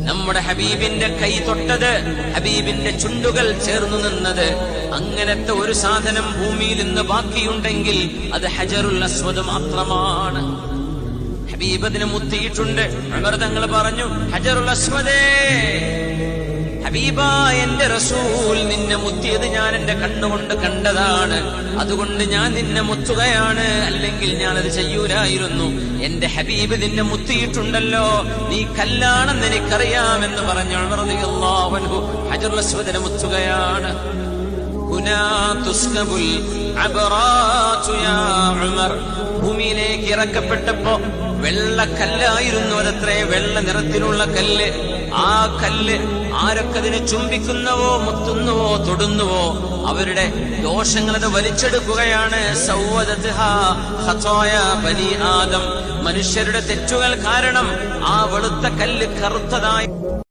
നമ്മുടെ ഹബീബിന്റെ കൈ തൊട്ടത്, ഹബീബിന്റെ ചുണ്ടുകൾ ചേർന്നു നിന്നത്, അങ്ങനത്തെ ഒരു സാധനം ഭൂമിയിൽ ഇന്ന് ബാക്കിയുണ്ടെങ്കിൽ അത് ഹജറുൽ അസ്വദ് മാത്രമാണ്. ഹബീബ് അതിനെ മുത്തിയിട്ടുണ്ട്. ഉമർ തങ്ങൾ പറഞ്ഞു, ഹജറുൽ അസ്വദേ, ഹബീബായ എന്റെ റസൂൽ നിന്നെ മുത്തിയത് ഞാൻ എന്റെ കണ്ണുകൊണ്ട് കണ്ടതാണ്, അതുകൊണ്ട് ഞാൻ നിന്നെ മുത്തുകയാണ്, അല്ലെങ്കിൽ ഞാനത് ചെയ്യൂലായിരുന്നു. എന്റെ ഹബീബ് നിന്നെ മുത്തിയിട്ടുണ്ടല്ലോ, നീ കല്ലാണെന്ന് എനിക്കറിയാമെന്ന് പറഞ്ഞു ഉമർ റളിയല്ലാഹു അൻഹു ഹജറുൽ അസ്വദിനെ മുത്തുകയാണ്. ഭൂമിയിലേക്ക് ഇറക്കപ്പെട്ടപ്പോ വെള്ളക്കല്ലായിരുന്നു അതത്രേ, വെള്ള നിറത്തിലുള്ള കല്ല്. ആ കല്ല് ആരൊക്കെ അതിനെ ചുംബിക്കുന്നുവോ, മുത്തുന്നുവോ, തൊടുന്നുവോ അവരുടെ ദോഷങ്ങളത് വലിച്ചെടുക്കുകയാണ്. ബനി ആദം, മനുഷ്യരുടെ തെറ്റുകൾ കാരണം ആ വെളുത്ത കല്ല് കറുത്തതായി